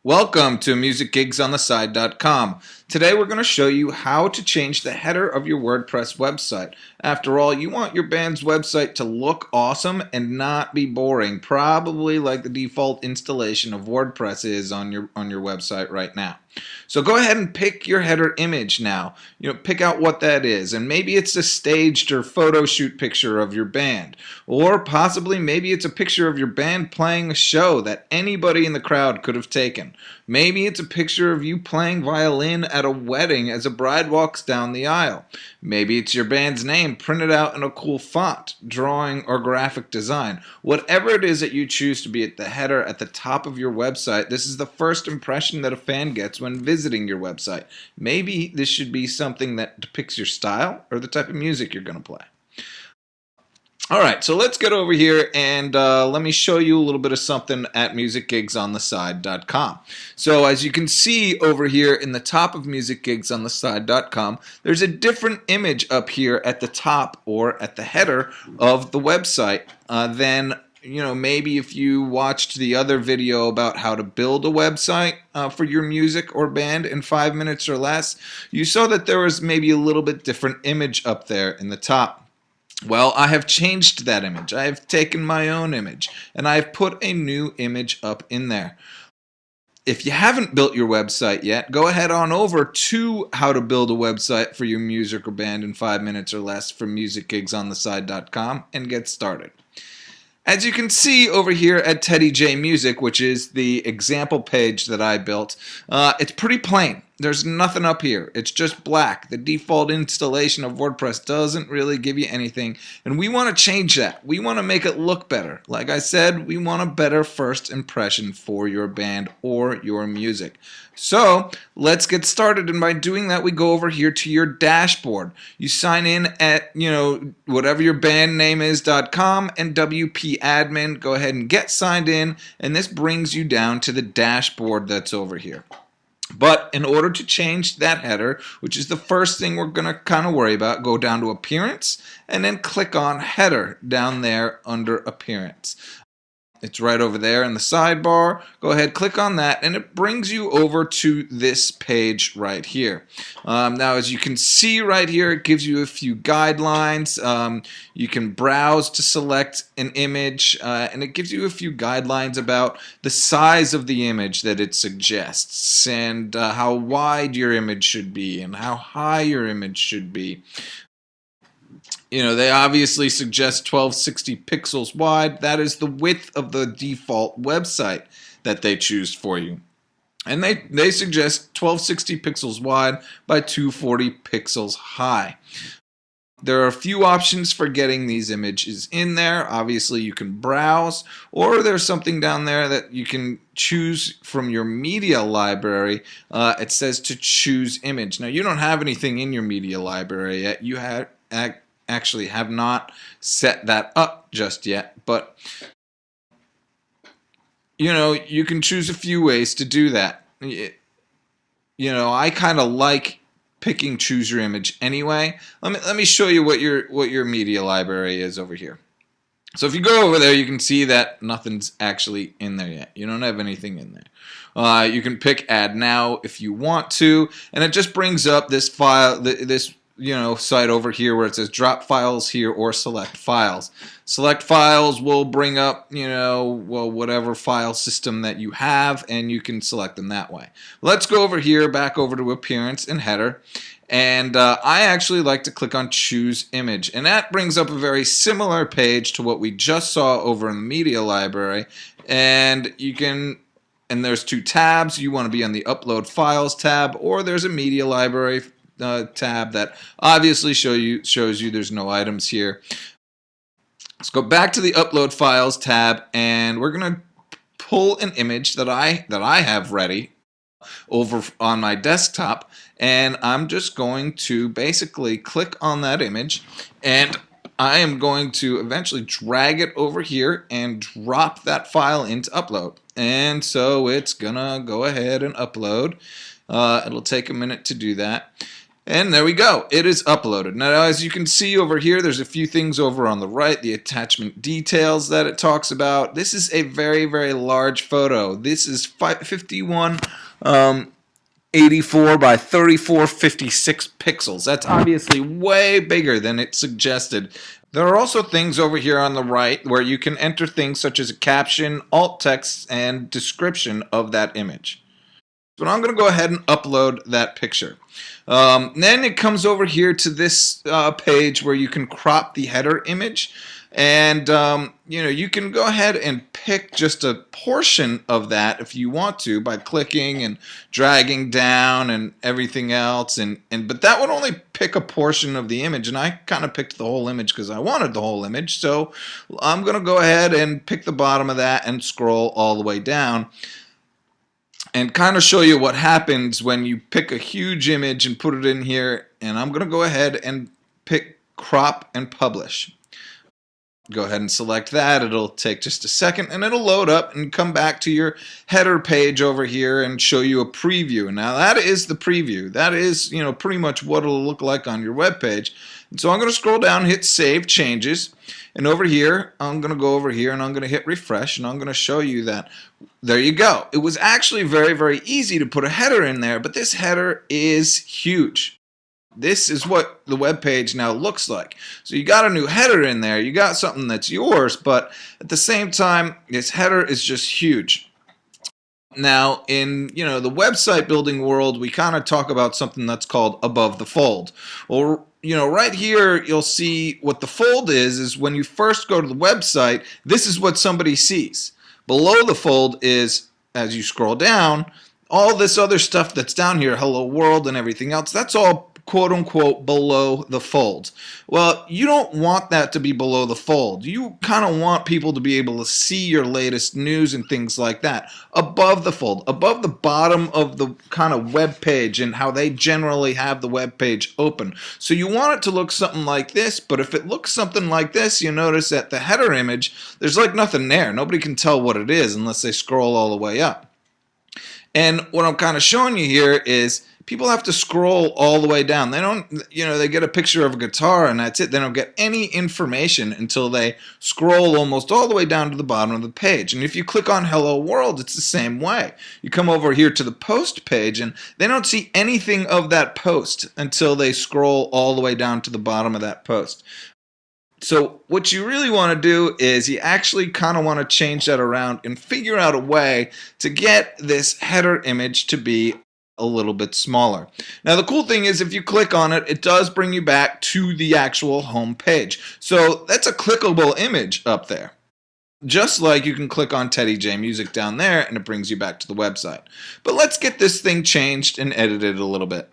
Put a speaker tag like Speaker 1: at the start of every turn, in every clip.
Speaker 1: Welcome to musicgigsontheside.com. Today we're going to show you how to change the header of your WordPress website. After all, you want your band's website to look awesome and not be boring, probably like the default installation of WordPress is on your website right now. So go ahead and pick your header image now. Pick out what that is, and maybe it's a staged or photo shoot picture of your band, or possibly maybe it's a picture of your band playing a show that anybody in the crowd could have taken. Maybe it's a picture of you playing violin at a wedding as a bride walks down the aisle. Maybe it's your band's name printed out in a cool font, drawing, or graphic design. Whatever it is that you choose to be at the header at the top of your website, this is the first impression that a fan gets when visiting your website. Maybe this should be something that depicts your style or the type of music you're going to play. Alright, so let's get over here and let me show you a little bit of something at musicgigsontheside.com. So as you can see over here in the top of musicgigsontheside.com, there's a different image up here at the top or at the header of the website than maybe if you watched the other video about how to build a website for your music or band in 5 minutes or less. You saw that there was maybe a little bit different image up there in the top. Well, I have changed that image. I have taken my own image and I have put a new image up in there. If you haven't built your website yet, go ahead on over to how to build a website for your music or band in 5 minutes or less from musicgigsontheside.com and get started. As you can see over here at Teddy J Music, which is the example page that I built, it's pretty plain. There's nothing up here. It's just black. The default installation of WordPress doesn't really give you anything, and we want to change that. We want to make it look better. Like I said, we want a better first impression for your band or your music. So let's get started, and by doing that, we go over here to your dashboard. You sign in at whatever your band name is.com and WP admin. Go ahead and get signed in, and this brings you down to the dashboard that's over here. But in order to change that header, which is the first thing we're going to kind of worry about, go down to Appearance and then click on Header down there under Appearance. It's right over there in the sidebar. Go ahead, click on that, and it brings you over to this page right here. Now, as you can see right here, it gives you a few guidelines. You can browse to select an image, and it gives you a few guidelines about the size of the image that it suggests, and how wide your image should be, and how high your image should be. They obviously suggest 1260 pixels wide. That is the width of the default website that they choose for you. And they suggest 1260 pixels wide by 240 pixels high. There are a few options for getting these images in there. Obviously, you can browse, or there's something down there that you can choose from your media library. It says to choose image. Now, you don't have anything in your media library yet. You actually have not set that up just yet, but you can choose a few ways to do that. I kind of like picking choose your image anyway. Let me show you what your media library is over here. So if you go over there, you can see that nothing's actually in there yet. You don't have anything in there. You can pick add now if you want to, and it just brings up this file, this site over here where it says drop files here or select files. Select files will bring up, whatever file system that you have, and you can select them that way. Let's go over here, back over to Appearance and Header, and I actually like to click on Choose Image, and that brings up a very similar page to what we just saw over in the Media Library, and there's two tabs. You want to be on the Upload Files tab, or there's a Media Library tab that obviously shows you there's no items here. Let's go back to the Upload Files tab, and we're going to pull an image that I have ready over on my desktop, and I'm just going to basically click on that image, and I am going to eventually drag it over here and drop that file into Upload. And so it's gonna go ahead and upload. It'll take a minute to do that. And there we go. It is uploaded. Now, as you can see over here, there's a few things over on the right, the attachment details that it talks about. This is a very, very large photo. This is 5184 by 3456 pixels. That's obviously way bigger than it suggested. There are also things over here on the right where you can enter things such as a caption, alt text, and description of that image. But I'm going to go ahead and upload that picture. Then it comes over here to this page where you can crop the header image, and you can go ahead and pick just a portion of that if you want to by clicking and dragging down and everything else, but that would only pick a portion of the image, and I kind of picked the whole image because I wanted the whole image. So I'm going to go ahead and pick the bottom of that and scroll all the way down and kind of show you what happens when you pick a huge image and put it in here. And I'm going to go ahead and pick crop and publish. Go ahead and select that. It'll take just a second and it'll load up and come back to your header page over here and show you a preview. Now that is the preview. That is, pretty much what it'll look like on your web page. And so I'm going to scroll down, hit Save Changes, and over here I'm going to go over here and I'm going to hit refresh, and I'm going to show you that. There you go. It was actually very, very easy to put a header in there, but this header is huge. This is what the web page now looks like. So you got a new header in there, you got something that's yours, but at the same time, this header is just huge. Now, in the website building world, we kind of talk about something that's called above the fold. Well, right here, you'll see what the fold is when you first go to the website, this is what somebody sees. Below the fold is, as you scroll down, all this other stuff that's down here, hello world and everything else, that's all quote unquote below the fold. Well, you don't want that to be below the fold. You kind of want people to be able to see your latest news and things like that above the fold, above the bottom of the kind of web page and how they generally have the web page open. So you want it to look something like this, but if it looks something like this, you notice that the header image, there's like nothing there. Nobody can tell what it is unless they scroll all the way up. And what I'm kind of showing you here is people have to scroll all the way down. They don't, they get a picture of a guitar and that's it. They don't get any information until they scroll almost all the way down to the bottom of the page. And if you click on Hello World, it's the same way. You come over here to the post page and they don't see anything of that post until they scroll all the way down to the bottom of that post. So what you really want to do is you actually kind of want to change that around and figure out a way to get this header image to be a little bit smaller. Now the cool thing is if you click on it, it does bring you back to the actual home page. So that's a clickable image up there. Just like you can click on Teddy J Music down there and it brings you back to the website. But let's get this thing changed and edited a little bit.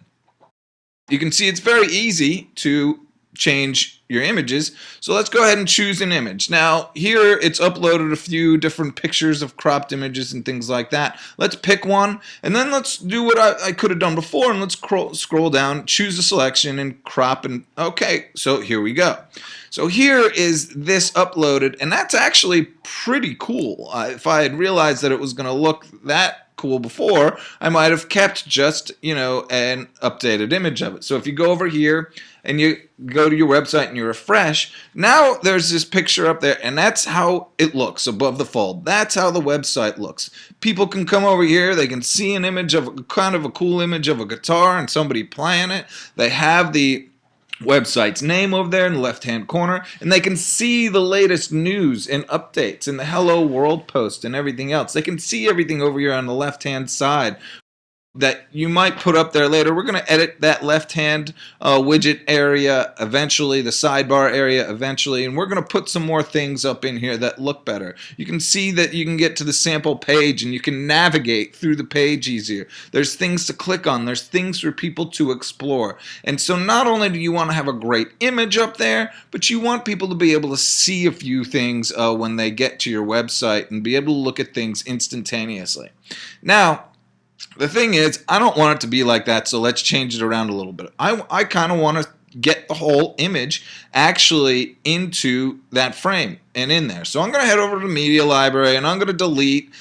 Speaker 1: You can see it's very easy to change your images. So let's go ahead and choose an image. Now here it's uploaded a few different pictures of cropped images and things like that. Let's pick one and then let's do what I could have done before, and let's scroll down, choose a selection and crop, and okay, so here we go. So here is this uploaded, and that's actually pretty cool. If I had realized that it was going to look that cool before, I might have kept just, an updated image of it. So if you go over here and you go to your website and you refresh, now there's this picture up there, and that's how it looks above the fold. That's how the website looks. People can come over here, they can see an image of kind of a cool image of a guitar and somebody playing it. They have the website's name over there in the left hand corner, and they can see the latest news and updates and the Hello World post and everything else. They can see everything over here on the left hand side that you might put up there later. We're going to edit that left hand widget area eventually, the sidebar area eventually, and we're going to put some more things up in here that look better. You can see that you can get to the sample page and you can navigate through the page easier. There's things to click on, there's things for people to explore. And so not only do you want to have a great image up there, but you want people to be able to see a few things when they get to your website and be able to look at things instantaneously. Now, the thing is, I don't want it to be like that, so let's change it around a little bit. I kind of want to get the whole image actually into that frame and in there. So I'm going to head over to the media library and I'm going to delete,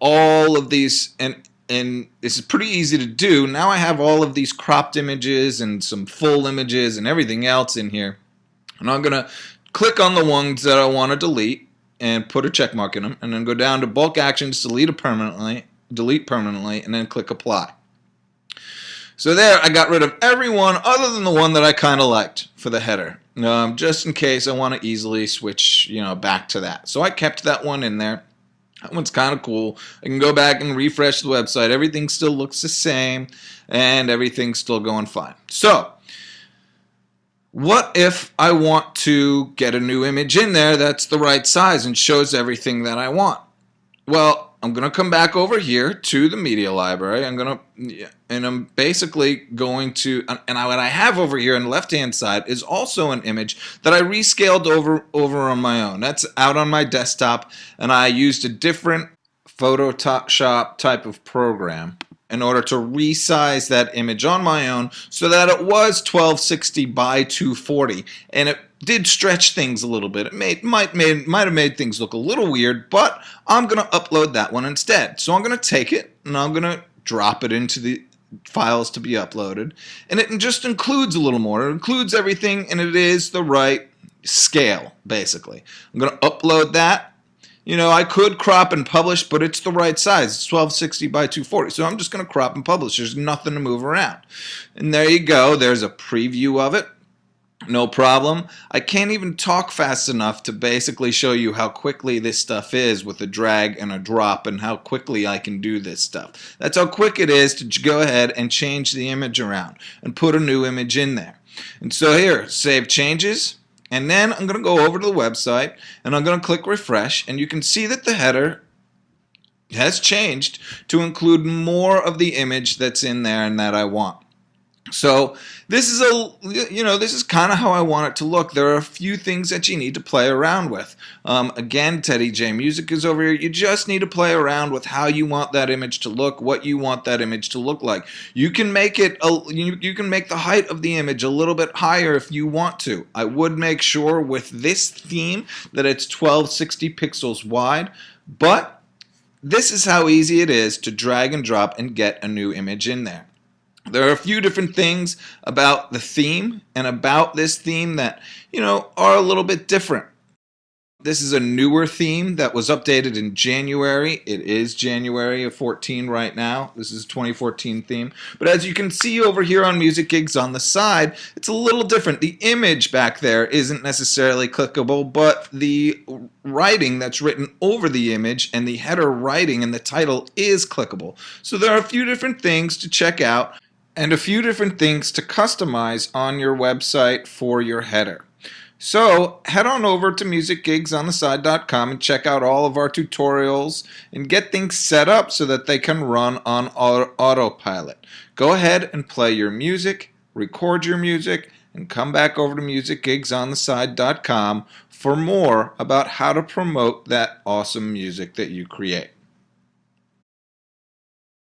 Speaker 1: all of these, and and this is pretty easy to do. Now I have all of these cropped images and some full images and everything else in here. And I'm going to click on the ones that I want to delete and put a check mark in them, and then go down to bulk actions, delete permanently, and then click apply. So there, I got rid of every one other than the one that I kind of liked for the header, just in case I want to easily switch, back to that. So I kept that one in there. That one's kind of cool. I can go back and refresh the website. Everything still looks the same, and everything's still going fine. So what if I want to get a new image in there that's the right size and shows everything that I want? Well, I'm going to come back over here to the media library. I'm basically going to, what I have over here on the left-hand side is also an image that I rescaled over on my own. That's out on my desktop, and I used a different Photoshop type of program in order to resize that image on my own so that it was 1260 by 240, and it did stretch things a little bit. It might have made things look a little weird, but I'm going to upload that one instead. So I'm going to take it and I'm going to drop it into the files to be uploaded, and it just includes a little more. It includes everything, and it is the right scale, basically. I'm going to upload that. I could crop and publish, but it's the right size. It's 1260 by 240. So I'm just going to crop and publish. There's nothing to move around. And there you go. There's a preview of it. No problem. I can't even talk fast enough to basically show you how quickly this stuff is with a drag and a drop, and how quickly I can do this stuff. That's how quick it is to go ahead and change the image around and put a new image in there. And so here, save changes. And then I'm going to go over to the website, and I'm going to click refresh, and you can see that the header has changed to include more of the image that's in there and that I want. So this is kind of how I want it to look. There are a few things that you need to play around with. Again, Teddy J Music is over here. You just need to play around with how you want that image to look, what you want that image to look like. You can make it you can make the height of the image a little bit higher if you want to. I would make sure with this theme that it's 1260 pixels wide, but this is how easy it is to drag and drop and get a new image in there. There are a few different things about the theme and about this theme that, are a little bit different. This is a newer theme that was updated in January. It is January of 14 right now. This is a 2014 theme. But as you can see over here on Music Gigs on the side, it's a little different. The image back there isn't necessarily clickable, but the writing that's written over the image and the header writing and the title is clickable. So there are a few different things to check out and a few different things to customize on your website for your header. So head on over to musicgigsontheside.com and check out all of our tutorials and get things set up so that they can run on autopilot. Go ahead and play your music, record your music, and come back over to musicgigsontheside.com for more about how to promote that awesome music that you create.